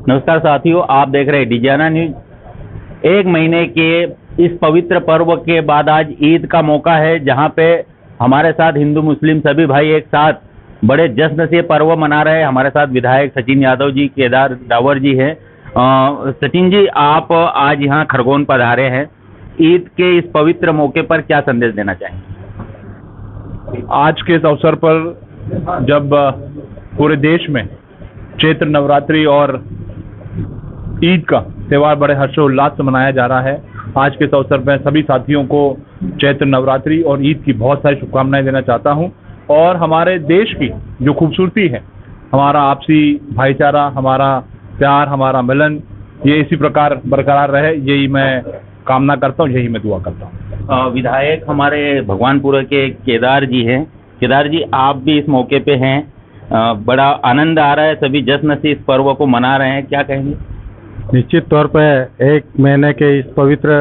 नमस्कार साथियों, आप देख रहे हैं डिजाना न्यूज। एक महीने के इस पवित्र पर्व के बाद आज ईद का मौका है, जहां पे हमारे साथ हिंदू मुस्लिम सभी भाई एक साथ बड़े जश्न से पर्व मना रहे हैं। हमारे साथ विधायक सचिन यादव जी, केदार डावर जी हैं। सचिन जी, आप आज यहाँ खरगोन पधारे हैं, ईद के इस पवित्र मौके पर क्या संदेश देना चाहेंगे? आज के इस अवसर पर जब पूरे देश में चैत्र नवरात्रि और ईद का त्यौहार बड़े हर्षोल्लास से मनाया जा रहा है, आज के इस अवसर पर सभी साथियों को चैत्र नवरात्रि और ईद की बहुत सारी शुभकामनाएं देना चाहता हूं। और हमारे देश की जो खूबसूरती है, हमारा आपसी भाईचारा, हमारा प्यार, हमारा मिलन, ये इसी प्रकार बरकरार रहे, यही मैं कामना करता हूँ, यही मैं दुआ करता हूँ। विधायक हमारे भगवानपुर के केदार जी हैं। केदार जी, आप भी इस मौके पे हैं, बड़ा आनंद आ रहा है, सभी जश्न से इस पर्व को मना रहे हैं, क्या कहेंगे? निश्चित तौर पर एक महीने के इस पवित्र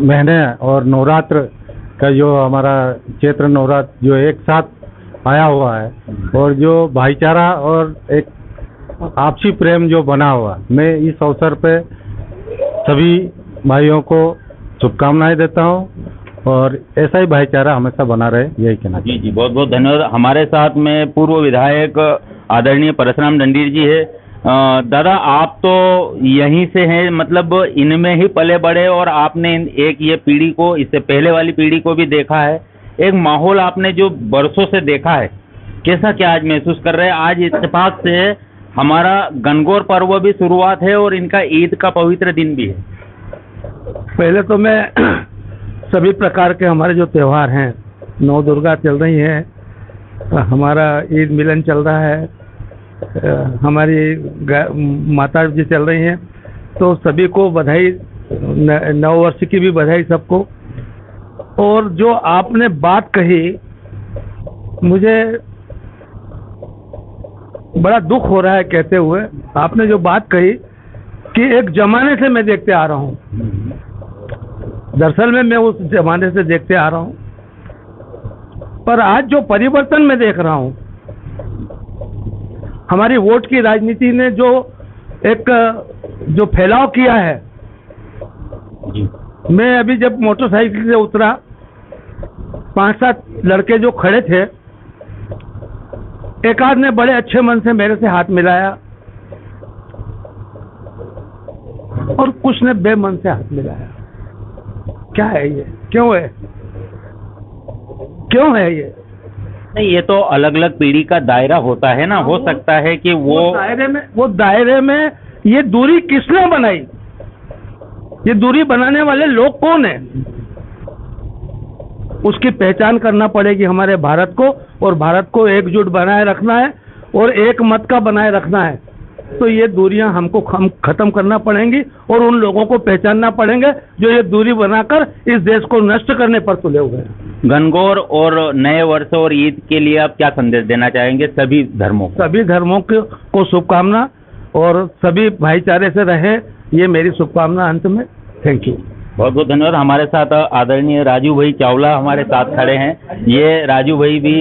महीने और नवरात्र का जो हमारा चैत्र नवरात्र जो एक साथ आया हुआ है और जो भाईचारा और एक आपसी प्रेम जो बना हुआ, मैं इस अवसर पे सभी भाइयों को शुभकामनाएं देता हूं और ऐसा ही भाईचारा हमेशा बना रहे, यही कहना। जी जी, बहुत बहुत धन्यवाद। हमारे साथ में पूर्व विधायक आदरणीय परशुराम दंडीर जी है। दादा, आप तो यहीं से हैं, मतलब इनमें ही पले बड़े, और आपने एक ये पीढ़ी को, इससे पहले वाली पीढ़ी को भी देखा है। एक माहौल आपने जो बरसों से देखा है, कैसा क्या आज महसूस कर रहे हैं? आज इत्तेफाक से हमारा गणगौर पर्व भी शुरुआत है और इनका ईद का पवित्र दिन भी है। पहले तो मैं सभी प्रकार के हमारे जो त्यौहार हैं, नौ दुर्गा चल रही है, हमारा ईद मिलन चल रहा है, हमारी माता जी चल रही हैं, तो सभी को बधाई, नव वर्ष की भी बधाई सबको। और जो आपने बात कही, मुझे बड़ा दुख हो रहा है कहते हुए, आपने जो बात कही कि एक जमाने से मैं देखते आ रहा हूँ, दरअसल में मैं उस जमाने से देखते आ रहा हूँ, पर आज जो परिवर्तन मैं देख रहा हूँ, हमारी वोट की राजनीति ने जो एक जो फैलाव किया है, मैं अभी जब मोटरसाइकिल से उतरा, 5-7 लड़के जो खड़े थे, एक आध ने बड़े अच्छे मन से मेरे से हाथ मिलाया और कुछ ने बेमन से हाथ मिलाया। क्या है ये? क्यों है? क्यों है ये? नहीं, ये तो अलग अलग पीढ़ी का दायरा होता है ना, हो सकता है कि वो दायरे में ये दूरी किसने बनाई? ये दूरी बनाने वाले लोग कौन है? उसकी पहचान करना पड़ेगी हमारे भारत को, और भारत को एकजुट बनाए रखना है और एक मत का बनाए रखना है। तो ये दूरियां हम खत्म करना पड़ेंगी और उन लोगों को पहचानना पड़ेंगे जो ये दूरी बनाकर इस देश को नष्ट करने पर तुले हुए हैं। गणगौर और नए वर्ष और ईद के लिए आप क्या संदेश देना चाहेंगे सभी धर्मों को? सभी धर्मों को शुभकामना, और सभी भाईचारे से रहे, ये मेरी शुभकामना अंत में। थैंक यू, बहुत बहुत धन्यवाद। हमारे साथ आदरणीय राजू भाई चावला हमारे साथ खड़े हैं। ये राजू भाई भी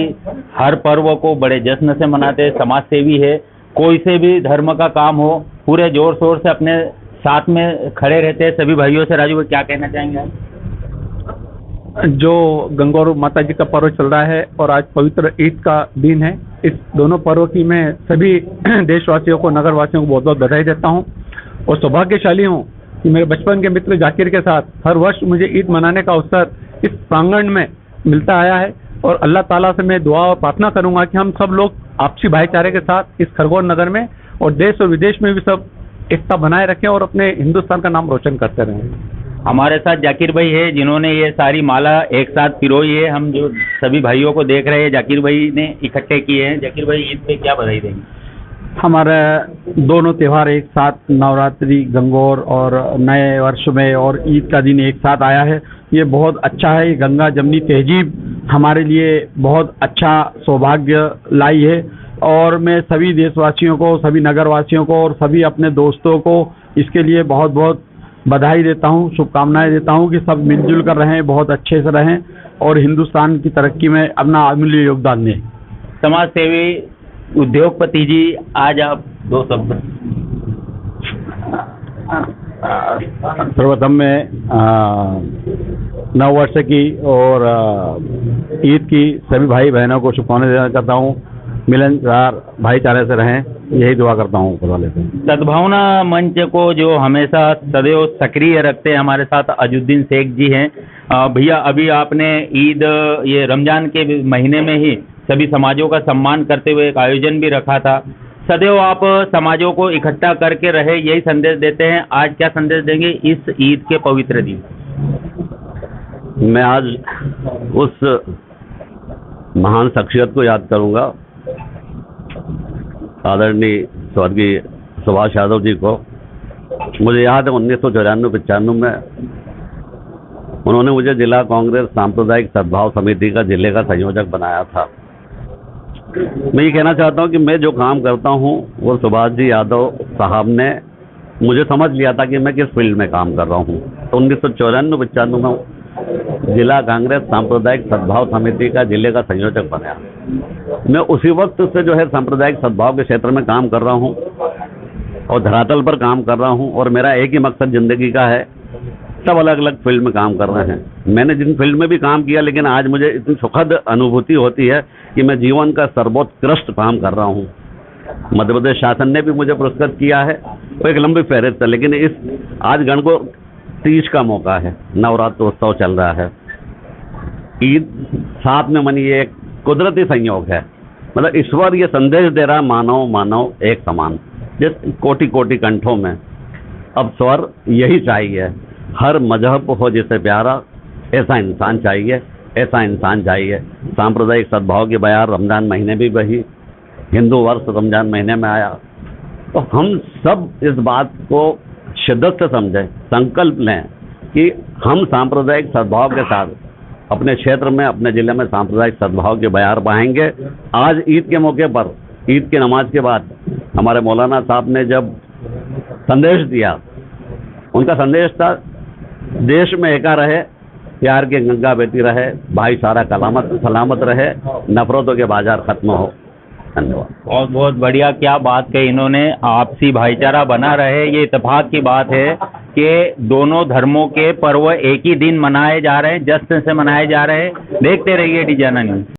हर पर्व को बड़े जश्न से मनाते हैं, समाज सेवी है, कोई से भी धर्म का काम हो पूरे जोर शोर से अपने साथ में खड़े रहते हैं सभी भाइयों से। राजू भाई, क्या कहना चाहेंगे? जो गणगौर माता जी का पर्व चल रहा है और आज पवित्र ईद का दिन है, इस दोनों पर्व की मैं सभी देशवासियों को, नगरवासियों को बहुत बहुत बधाई देता हूं और सौभाग्यशाली हूं कि मेरे बचपन के मित्र जाकिर के साथ हर वर्ष मुझे ईद मनाने का अवसर इस प्रांगण में मिलता आया है। और अल्लाह ताला से मैं दुआ और प्रार्थना करूंगा कि हम सब लोग आपसी भाईचारे के साथ इस खरगोन नगर में और देश और विदेश में भी सब एकता बनाए रखें और अपने हिंदुस्तान का नाम रोशन करते रहें। हमारे साथ जाकिर भाई है, जिन्होंने ये सारी माला एक साथ पिरोई है। हम जो सभी भाइयों को देख रहे हैं, जाकिर भाई ने इकट्ठे किए हैं। जाकिर भाई, ईद पे क्या बधाई देंगे? हमारे दोनों त्यौहार एक साथ, नवरात्रि, गणगौर और नए वर्ष में और ईद का दिन एक साथ आया है, ये बहुत अच्छा है। गंगा जमनी तहजीब हमारे लिए बहुत अच्छा सौभाग्य लाई है और मैं सभी देशवासियों को, सभी नगरवासियों को और सभी अपने दोस्तों को इसके लिए बहुत बहुत बधाई देता हूँ, शुभकामनाएं देता हूँ कि सब मिलजुल कर रहें, बहुत अच्छे से रहें और हिंदुस्तान की तरक्की में अपना अमूल्य योगदान दें। समाज सेवी उद्योगपति जी, आज आप 2 शब्द। सर्वप्रथम मैं नव वर्ष की और ईद की सभी भाई बहनों को शुभकामनाएं देना चाहता हूँ। मिलनसार भाईचारे से रहें, यही दुआ करता हूँ ऊपर वाले से। सद्भावना मंच को जो हमेशा सदैव सक्रिय रखते हैं, हमारे साथ अजुद्दीन शेख जी हैं। भैया, अभी आपने ईद, ये रमजान के महीने में ही सभी समाजों का सम्मान करते हुए एक आयोजन भी रखा था। सदैव आप समाजों को इकट्ठा करके रहे, यही संदेश देते हैं। आज क्या संदेश देंगे इस ईद के पवित्र दिन? मैं आज उस महान शख्सियत को याद करूंगा, आदरणीय स्वर्गीय सुभाष यादव जी को। मुझे याद है 1994-95 में उन्होंने मुझे जिला कांग्रेस सांप्रदायिक सद्भाव समिति का जिले का संयोजक बनाया था। मैं ये कहना चाहता हूँ कि मैं जो काम करता हूँ वो सुभाष जी यादव साहब ने मुझे समझ लिया था कि मैं किस फील्ड में काम कर रहा हूँ। तो 1994-95 में जिला कांग्रेस सांप्रदायिक सद्भाव समिति का जिले का संयोजक बनाया। मैं उसी वक्त से जो है सांप्रदायिक सद्भाव के क्षेत्र में काम कर रहा हूँ और धरातल पर काम कर रहा हूँ, और मेरा एक ही मकसद जिंदगी का है। सब अलग अलग फील्ड में काम कर रहे हैं। मैंने जिन फील्ड में भी काम किया, लेकिन आज मुझे इतनी सुखद अनुभूति होती है कि मैं जीवन का सर्वोत्कृष्ट काम कर रहा हूँ। मध्य प्रदेश शासन ने भी मुझे पुरस्कृत किया है, वो एक लंबी फहरिस्त है, लेकिन इस आज गणगौर तीज का मौका है, नवरात्र उत्सव चल रहा है, ईद साथ में मनी, एक कुदरती संयोग है। मतलब ईश्वर ये संदेश दे रहा, मानव मानव एक समान। जिस कोटि कोटि कंठों में अब स्वर यही चाहिए, हर मजहब हो जिसे प्यारा, ऐसा इंसान चाहिए, ऐसा इंसान चाहिए। सांप्रदायिक सद्भाव की बयार रमजान महीने भी बही, हिंदू वर्ष रमजान महीने में आया। तो हम सब इस बात को शिद्दत से समझें, संकल्प लें कि हम सांप्रदायिक सद्भाव के साथ अपने क्षेत्र में, अपने जिले में सांप्रदायिक सद्भाव के बयार बहाएंगे। आज ईद के मौके पर, ईद की नमाज के बाद हमारे मौलाना साहब ने जब संदेश दिया, उनका संदेश था देश में एका रहे, प्यार की गंगा बहती रहे, भाईचारा सलामत रहे, नफरतों के बाजार खत्म हो। धन्यवाद। बहुत बहुत बढ़िया, क्या बात कही इन्होंने। आपसी भाईचारा बना रहे, ये इत्तेफाक की बात है कि दोनों धर्मों के पर्व एक ही दिन मनाए जा रहे हैं, जश्न से मनाए जा रहे हैं। देखते रहिए डी जाना न्यूज़।